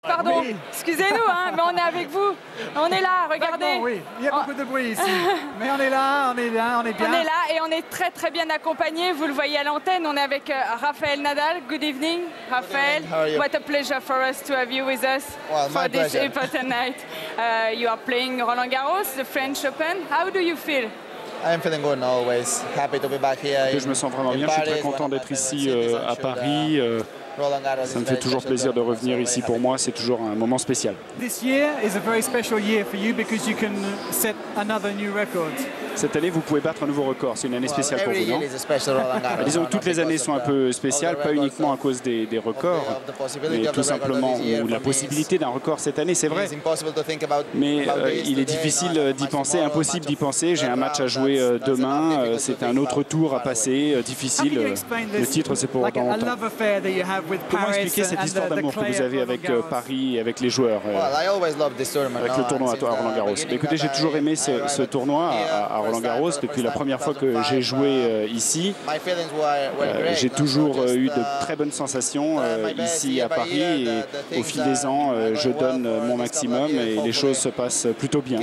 Pardon, excusez-nous, hein, mais on est avec vous. On est là, regardez. Oui, il y a beaucoup de bruit ici. Mais on est là, on est bien. On est là et on est très très bien accompagnés. Vous le voyez à l'antenne, on est avec Rafael Nadal. Good evening, Rafael. What a pleasure for us to have you with us for this important night. You are playing Roland Garros, the French Open. How do you feel? I'm feeling good always. Happy to be back here. Je me sens vraiment bien, je suis très content d'être ici à Paris. Ça me fait toujours plaisir de revenir ici pour moi, c'est toujours un moment spécial. This year is a very special year for you because you can set another new record. Cette année, vous pouvez battre un nouveau record. C'est une année spéciale pour vous, non? Disons que toutes les années sont un peu spéciales, pas uniquement à cause des records, mais tout simplement ou la possibilité d'un record cette année, c'est vrai. Mais il est difficile d'y penser, impossible d'y penser. J'ai un match à jouer demain, c'est un autre tour à passer, difficile. Le titre, c'est pour dans longtemps. Comment expliquer cette histoire d'amour que vous avez avec Paris et avec les joueurs, avec le tournoi à Roland Garros? Écoutez, j'ai toujours aimé ce tournoi à Roland Garros depuis la première fois que j'ai joué ici. J'ai toujours eu de très bonnes sensations ici à Paris et au fil des ans, je donne mon maximum et les choses se passent plutôt bien.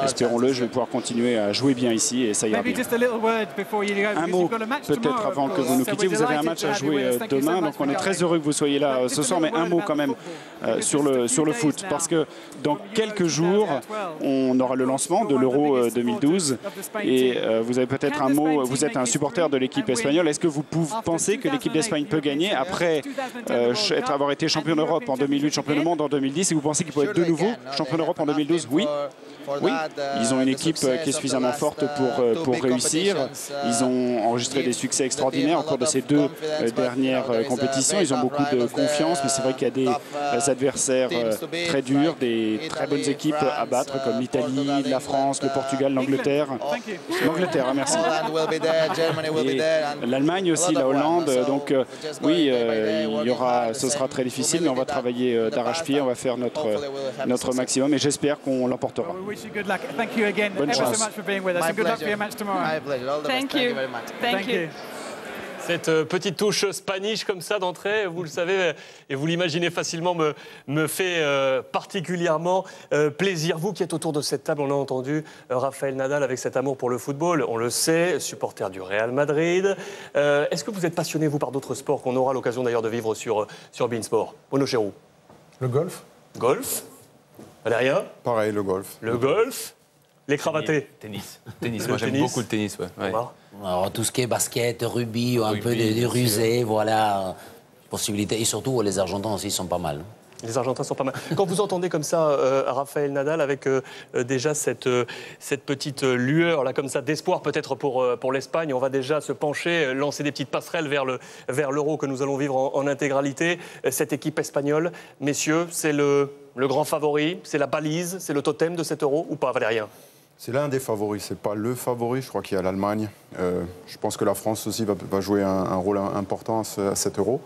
Espérons-le, je vais pouvoir continuer à jouer bien ici et ça ira bien. Un mot peut-être avant que vous nous quittiez. Vous avez un match à jouer demain, donc on est très heureux que vous soyez là ce soir, mais un mot quand même sur le foot, parce que dans quelques jours, on aura le lancement de l'Euro 2012 et vous avez peut-être un mot, vous êtes un supporter de l'équipe espagnole. Est-ce que vous pensez que l'équipe d'Espagne peut gagner après avoir été champion d'Europe en 2008, champion du monde en 2010, et vous pensez qu'il peut être de nouveau champion d'Europe en 2012? Oui. Oui, ils ont une équipe qui est suffisamment forte pour réussir. Ils ont enregistré des succès extraordinaires au cours de ces deux dernières compétitions. Ils ont beaucoup de confiance, mais c'est vrai qu'il y a des adversaires très durs, des très bonnes équipes à battre comme l'Italie, la France, le Portugal, l'Angleterre. L'Angleterre, merci. L'Allemagne aussi, la Hollande. Donc oui, ce sera très difficile, mais on va travailler d'arrache-pied, on va faire notre maximum et j'espère qu'on l'emportera. Good luck. Thank you again ever so much for being with us. And good luck for your match tomorrow. My pleasure. All the best. Thank you very much. Thank you. Cette petite touche spanish comme ça d'entrée, vous le savez, et vous l'imaginez facilement, me fait particulièrement plaisir. Vous qui êtes autour de cette table, on a entendu Rafael Nadal avec cet amour pour le football, on le sait, supporter du Real Madrid. Est-ce que vous êtes passionné, vous, par d'autres sports qu'on aura l'occasion d'ailleurs de vivre sur Beansport? Bruno Chéroux. Le golf. Golf. Valérien? Pareil, le golf. Le golf. Les cravatés? Tennis. Moi, j'aime beaucoup le tennis. Ouais. Alors, tout ce qui est basket, rugby, un peu de rusé, voilà. Possibilité. Et surtout, les Argentins aussi sont pas mal. Les Argentins sont pas mal. Quand vous entendez comme ça Rafael Nadal avec déjà cette petite lueur là comme ça d'espoir peut-être pour l'Espagne, on va déjà se pencher, lancer des petites passerelles vers l'Euro que nous allons vivre en intégralité. Cette équipe espagnole, messieurs, c'est le grand favori, c'est la balise, c'est le totem de cet Euro ou pas, Valérien? C'est l'un des favoris, c'est pas le favori. Je crois qu'il y a l'Allemagne. Je pense que la France aussi va jouer un rôle important à cet Euro.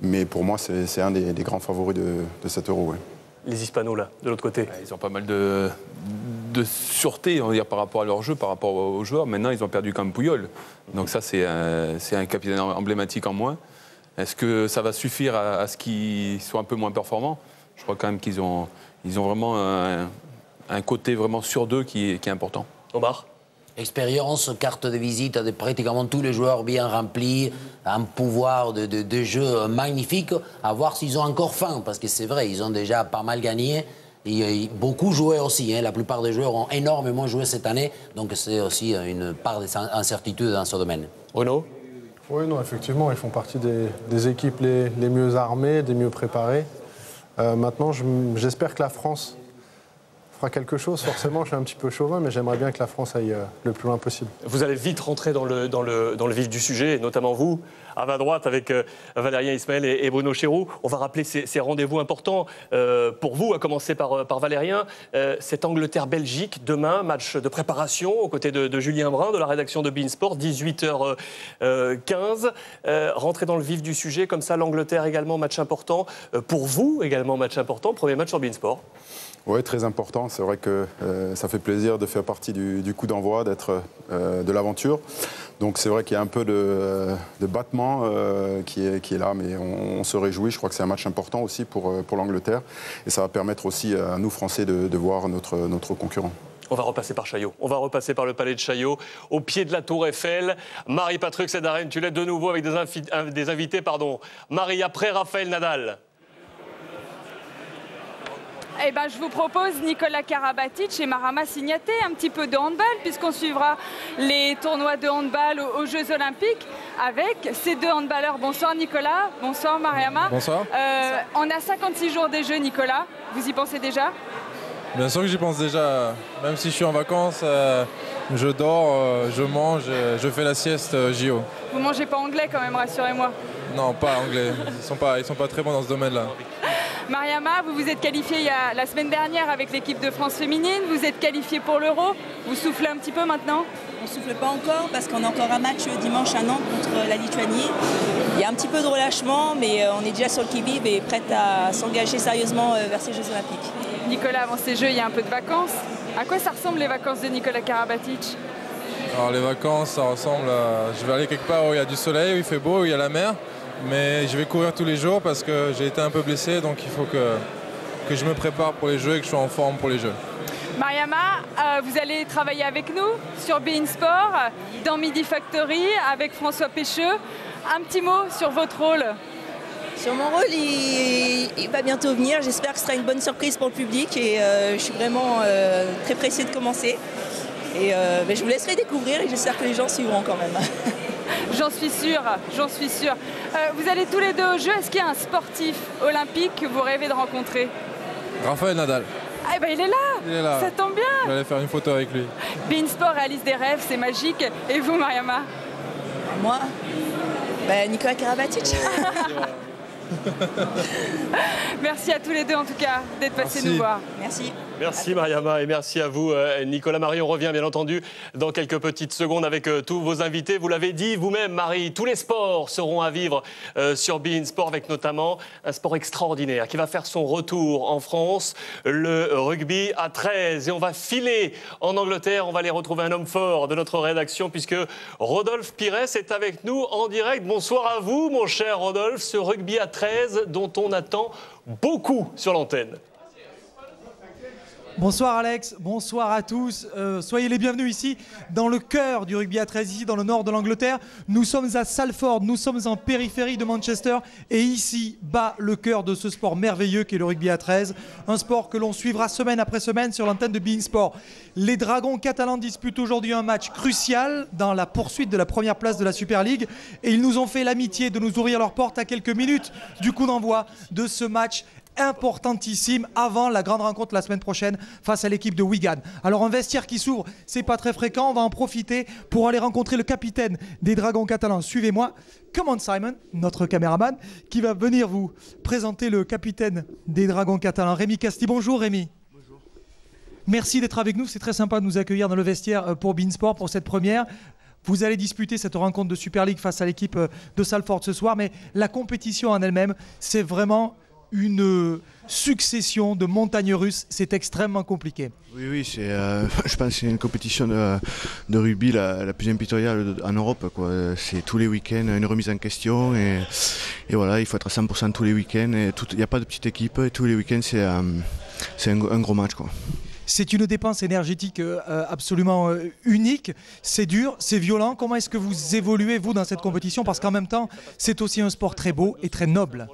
Mais pour moi, c'est un des grands favoris de cet Euro. Ouais. Les Hispanos, là, de l'autre côté. Ils ont pas mal de sûreté, on va dire, par rapport à leur jeu, par rapport aux joueurs. Maintenant, ils ont perdu comme Puyol. Donc ça, c'est un capitaine emblématique en moins. Est-ce que ça va suffire à ce qu'ils soient un peu moins performants? Je crois quand même qu'ils ont vraiment un côté vraiment sur d'eux qui est important. Omar? Expérience, carte de visite de pratiquement tous les joueurs bien remplis, un pouvoir de jeu magnifique, à voir s'ils ont encore faim, parce que c'est vrai, ils ont déjà pas mal gagné, et beaucoup joué aussi, hein. La plupart des joueurs ont énormément joué cette année, donc c'est aussi une part d'incertitude dans ce domaine. Bruno? Oui, non, effectivement, ils font partie des équipes les mieux armées, des mieux préparées. Maintenant, j'espère que la France fera quelque chose. Forcément, je suis un petit peu chauvin, mais j'aimerais bien que la France aille le plus loin possible. Vous allez vite rentrer dans le vif du sujet, notamment vous, à ma droite, avec Valérien Ismaël et Bruno Chéroux. On va rappeler ces rendez-vous importants pour vous, à commencer par Valérien. Cette Angleterre-Belgique, demain, match de préparation aux côtés de Julien Brun, de la rédaction de Beansport, 18h15. Rentrer dans le vif du sujet, comme ça, l'Angleterre également, match important. Pour vous, également, match important. Premier match sur Beansport. Oui, très important. content. C'est vrai que ça fait plaisir de faire partie du coup d'envoi, d'être de l'aventure. Donc c'est vrai qu'il y a un peu de battement qui est là, mais on se réjouit. Je crois que c'est un match important aussi pour l'Angleterre. Et ça va permettre aussi à nous, Français, de voir notre concurrent. On va repasser par Chaillot. On va repasser par le palais de Chaillot, au pied de la Tour Eiffel. Marie Patrick-Sedarène, tu l'es de nouveau avec des invités. Marie, après Rafael Nadal. Eh ben, je vous propose Nicolas Karabatic et Mariama Signaté, un petit peu de handball, puisqu'on suivra les tournois de handball aux Jeux Olympiques avec ces deux handballeurs. Bonsoir Nicolas, bonsoir Mariama. Bonsoir. On a 56 jours des Jeux, Nicolas. Vous y pensez déjà? Bien sûr que j'y pense déjà. Même si je suis en vacances, je dors, je mange, je fais la sieste JO. Vous mangez pas anglais quand même, rassurez-moi. Non, pas anglais. Ils sont pas très bons dans ce domaine-là. Mariama, vous vous êtes qualifiée la semaine dernière avec l'équipe de France féminine. Vous êtes qualifiée pour l'Euro. Vous soufflez un petit peu maintenant? On ne souffle pas encore parce qu'on a encore un match dimanche à Nantes contre la Lituanie. Il y a un petit peu de relâchement, mais on est déjà sur le qui-vive et prête à s'engager sérieusement vers ces Jeux Olympiques. Nicolas, avant ces Jeux, il y a un peu de vacances. À quoi ça ressemble les vacances de Nicolas Karabatic? Alors les vacances, ça ressemble à... Je vais aller quelque part où il y a du soleil, où il fait beau, où il y a la mer. Mais je vais courir tous les jours parce que j'ai été un peu blessé, donc il faut que je me prépare pour les Jeux et que je sois en forme pour les Jeux. Mariama, vous allez travailler avec nous sur beIN Sport, dans Midi Factory, avec François Pécheux. Un petit mot sur votre rôle. Sur mon rôle, il va bientôt venir. J'espère que ce sera une bonne surprise pour le public et je suis vraiment très pressée de commencer. Et je vous laisserai découvrir et j'espère que les gens suivront quand même. J'en suis sûre, j'en suis sûre. Vous allez tous les deux au jeu. Est-ce qu'il y a un sportif olympique que vous rêvez de rencontrer? Rafael Nadal. Ah ben il est là, ça tombe bien. Je vais aller faire une photo avec lui. beIN Sport réalise des rêves, c'est magique. Et vous, Mariama? Moi, Nicolas Karabatic. Merci à tous les deux en tout cas d'être passés nous voir. Merci. Merci Mariama et merci à vous Nicolas. Marie, on revient bien entendu dans quelques petites secondes avec tous vos invités. Vous l'avez dit vous-même Marie, tous les sports seront à vivre sur beIN Sport avec notamment un sport extraordinaire qui va faire son retour en France, le rugby à 13. Et on va filer en Angleterre, on va aller retrouver un homme fort de notre rédaction puisque Rodolphe Pires est avec nous en direct. Bonsoir à vous mon cher Rodolphe, ce rugby à 13 dont on attend beaucoup sur l'antenne. Bonsoir Alex, bonsoir à tous. Soyez les bienvenus ici dans le cœur du rugby à 13, ici dans le nord de l'Angleterre. Nous sommes à Salford, nous sommes en périphérie de Manchester et ici bat le cœur de ce sport merveilleux qu'est le rugby à 13. Un sport que l'on suivra semaine après semaine sur l'antenne de beIN Sport. Les Dragons catalans disputent aujourd'hui un match crucial dans la poursuite de la première place de la Super League et ils nous ont fait l'amitié de nous ouvrir leurs portes à quelques minutes du coup d'envoi de ce match importantissime avant la grande rencontre la semaine prochaine face à l'équipe de Wigan. Alors un vestiaire qui s'ouvre, c'est pas très fréquent, on va en profiter pour aller rencontrer le capitaine des Dragons catalans. Suivez-moi, come on Simon, notre caméraman, qui va venir vous présenter le capitaine des Dragons catalans, Rémi Casti. Bonjour Rémi. Bonjour. Merci d'être avec nous, c'est très sympa de nous accueillir dans le vestiaire pour beIN Sport pour cette première. Vous allez disputer cette rencontre de Super League face à l'équipe de Salford ce soir, mais la compétition en elle-même, c'est vraiment une succession de montagnes russes, c'est extrêmement compliqué. Oui, je pense que c'est une compétition de rugby la plus impitoyable en Europe. C'est tous les week-ends une remise en question et voilà, il faut être à 100% tous les week-ends. Il n'y a pas de petite équipe et tous les week-ends c'est un gros match. C'est une dépense énergétique absolument unique, c'est dur, c'est violent. Comment est-ce que vous évoluez vous dans cette compétition? Parce qu'en même temps, c'est aussi un sport très beau et très noble.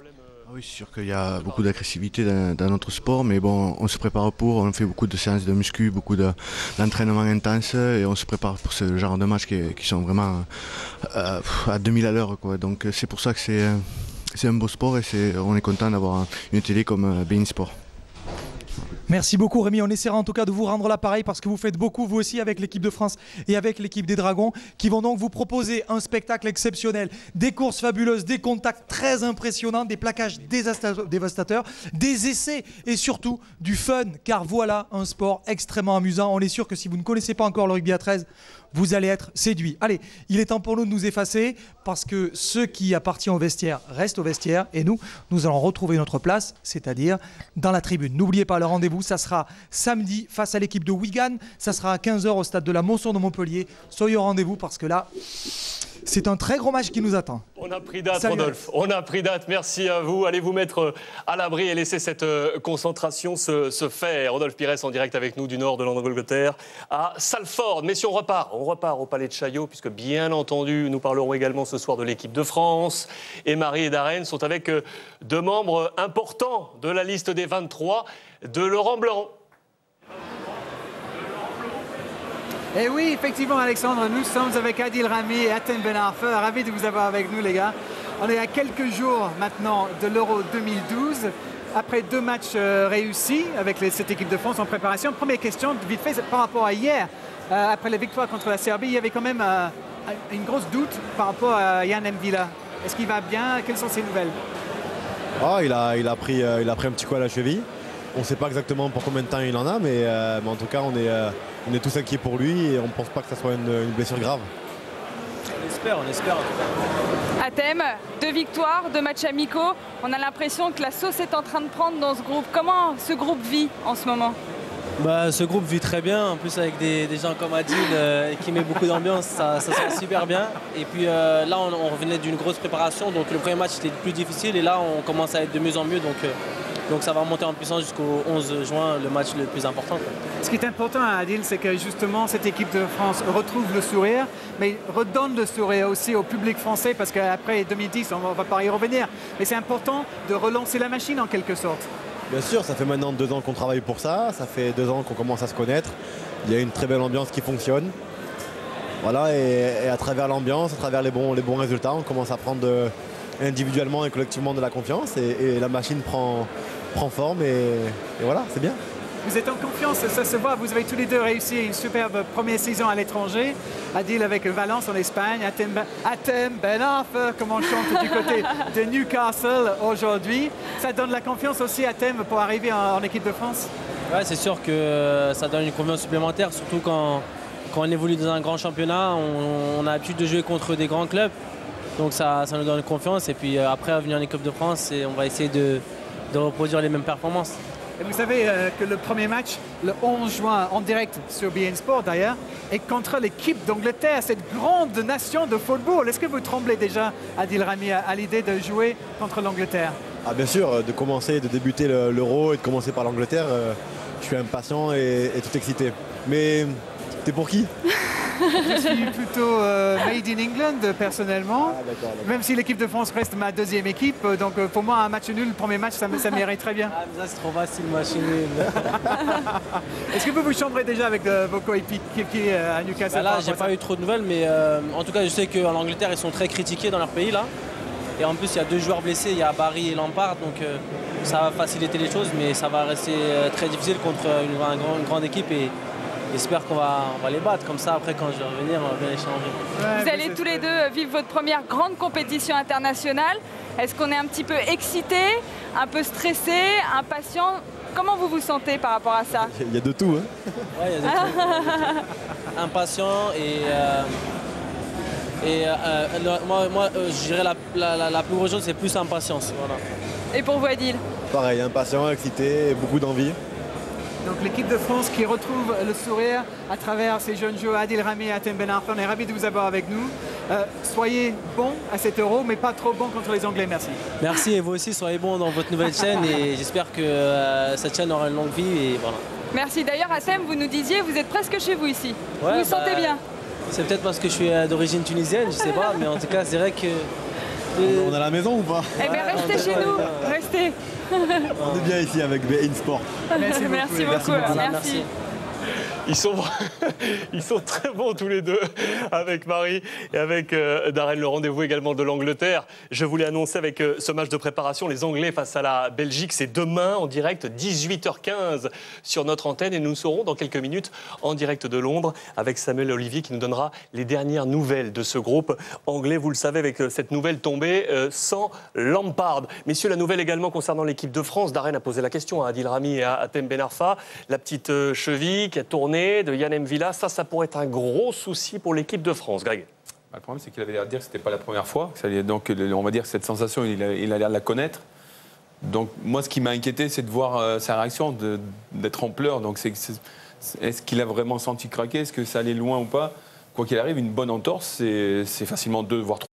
Oui, c'est sûr qu'il y a beaucoup d'agressivité dans notre sport, mais bon, on se prépare pour, on fait beaucoup de séances de muscu, beaucoup d'entraînement intense et on se prépare pour ce genre de matchs qui sont vraiment à 2000 à l'heure. Donc c'est pour ça que c'est un beau sport et on est content d'avoir une télé comme beIN Sport. Merci beaucoup Rémi, on essaiera en tout cas de vous rendre l'appareil parce que vous faites beaucoup vous aussi avec l'équipe de France et avec l'équipe des Dragons qui vont donc vous proposer un spectacle exceptionnel, des courses fabuleuses, des contacts très impressionnants, des plaquages dévastateurs, des essais et surtout du fun car voilà un sport extrêmement amusant. On est sûr que si vous ne connaissez pas encore le rugby à 13, vous allez être séduit. Allez, il est temps pour nous de nous effacer parce que ce qui appartient au vestiaire reste au vestiaire et nous allons retrouver notre place, c'est-à-dire dans la tribune. N'oubliez pas le rendez-vous rendez-vous, ça sera samedi face à l'équipe de Wigan. Ça sera à 15 h au stade de la Montsûre de Montpellier. Soyez au rendez-vous parce que là, c'est un très gros match qui nous attend. On a pris date, Rodolphe. On a pris date. Merci à vous. Allez vous mettre à l'abri et laisser cette concentration se faire. Rodolphe Pires en direct avec nous du nord de l'Angleterre à Salford. Messieurs, on repart au Palais de Chaillot puisque bien entendu, nous parlerons également ce soir de l'équipe de France. Et Marie et Darren sont avec deux membres importants de la liste des 23 de Laurent Blanc. Et oui, effectivement, Alexandre, nous sommes avec Adil Rami et Hatem Ben Arfa. Ravi de vous avoir avec nous, les gars. On est à quelques jours maintenant de l'Euro 2012. Après 2 matchs réussis avec cette équipe de France en préparation. Première question, vite fait, par rapport à hier, après la victoire contre la Serbie, il y avait quand même une grosse doute par rapport à Yann M'Vila. Est-ce qu'il va bien? Quelles sont ses nouvelles? Il a pris un petit coup à la cheville. On ne sait pas exactement pour combien de temps il en a, mais en tout cas, on est tous inquiets pour lui et on ne pense pas que ça soit une blessure grave. On espère en tout cas. Hatem, 2 victoires, 2 matchs amicaux. On a l'impression que la sauce est en train de prendre dans ce groupe. Comment ce groupe vit en ce moment? Ce groupe vit très bien, en plus avec des gens comme Adil qui met beaucoup d'ambiance, ça se sent super bien. Et puis là, on revenait d'une grosse préparation, donc le premier match était plus difficile et là, on commence à être de mieux en mieux. Donc ça va monter en puissance jusqu'au 11 juin, le match le plus important. Ce qui est important à Adil, c'est que justement cette équipe de France retrouve le sourire, mais redonne le sourire aussi au public français, parce qu'après 2010, on ne va pas y revenir. Mais c'est important de relancer la machine en quelque sorte. Bien sûr, ça fait maintenant 2 ans qu'on travaille pour ça, ça fait 2 ans qu'on commence à se connaître. Il y a une très belle ambiance qui fonctionne. Voilà, et à travers l'ambiance, à travers les bons résultats, on commence à prendre individuellement et collectivement de la confiance et la machine prend forme et voilà, c'est bien. Vous êtes en confiance, ça se voit, vous avez tous les deux réussi une superbe première saison à l'étranger. Adil avec Valence en Espagne, Hatem Ben Arfa, comme on chante du côté de Newcastle aujourd'hui. Ça donne la confiance aussi à Hatem pour arriver en équipe de France? Ouais, c'est sûr que ça donne une confiance supplémentaire, surtout quand on évolue dans un grand championnat, on a l'habitude de jouer contre des grands clubs. Donc ça nous donne confiance et puis après venir en équipe de France, on va essayer de reproduire les mêmes performances. Et vous savez que le premier match, le 11 juin, en direct sur beIN Sport d'ailleurs, est contre l'équipe d'Angleterre, cette grande nation de football. Est-ce que vous tremblez déjà, Adil Rami, à l'idée de jouer contre l'Angleterre? Bien sûr, de débuter l'Euro et de commencer par l'Angleterre, je suis impatient et tout excité. Mais t'es pour qui? Je suis plutôt made in England personnellement, d'accord. Même si l'équipe de France reste ma 2e équipe. Donc pour moi un match nul, le premier match, ça m'irait très bien. Ça c'est trop facile, match nul. Est-ce que vous chambrez déjà avec vos coéquipiers à Newcastle? Là j'ai pas eu trop de nouvelles, mais en tout cas je sais qu'en Angleterre ils sont très critiqués dans leur pays là. Et en plus il y a 2 joueurs blessés, il y a Barry et Lampard, donc ça va faciliter les choses, mais ça va rester très difficile contre une grande équipe et j'espère qu'on va les battre. Comme ça, après, quand je vais revenir, on va bien échanger. Vous allez tous les deux vivre votre première grande compétition internationale. Est-ce qu'on est un petit peu excité, un peu stressé, impatient? Comment vous vous sentez par rapport à ça? Il y a de tout. Hein. Ouais, il y a de tout. Impatient moi, je dirais la plus grosse chose, c'est plus impatience. Voilà. Et pour vous, Adil? Pareil, impatient, excité, beaucoup d'envie. Donc l'équipe de France qui retrouve le sourire à travers ces jeunes joueurs, Adil Rami et Hatem Ben Arfa. On est ravis de vous avoir avec nous. Soyez bons à cet Euro, mais pas trop bons contre les Anglais. Merci. Merci et vous aussi, soyez bons dans votre nouvelle chaîne et j'espère que cette chaîne aura une longue vie. Et voilà. Merci. D'ailleurs, Hatem, vous nous disiez, vous êtes presque chez vous ici. Ouais, vous vous sentez bien? C'est peut-être parce que je suis d'origine tunisienne, je sais pas, mais en tout cas, c'est vrai que... On est à la maison ou pas? Eh bien, restez chez nous, restez. On est bien ici avec beIN Sport. Merci beaucoup. Merci. Ils sont très bons tous les deux, avec Marie et avec Darren. Le rendez-vous également de l'Angleterre. Je voulais annoncer avec ce match de préparation, les Anglais face à la Belgique. C'est demain en direct, 18h15 sur notre antenne. Et nous serons dans quelques minutes en direct de Londres avec Samuel Olivier qui nous donnera les dernières nouvelles de ce groupe anglais. Vous le savez, avec cette nouvelle tombée sans Lampard. Messieurs, la nouvelle également concernant l'équipe de France. Darren a posé la question à Adil Rami et à Hatem Ben Arfa. La petite cheville qui a tourné de Yann M'Vila, ça pourrait être un gros souci pour l'équipe de France. Greg. Le problème, c'est qu'il avait l'air de dire que ce n'était pas la première fois. Donc, on va dire que cette sensation, il a l'air de la connaître. Donc moi, ce qui m'a inquiété, c'est de voir sa réaction, d'être en pleurs. Donc est-ce qu'il a vraiment senti craquer? Est-ce que ça allait loin ou pas? Quoi qu'il arrive, une bonne entorse, c'est facilement 2 voire 3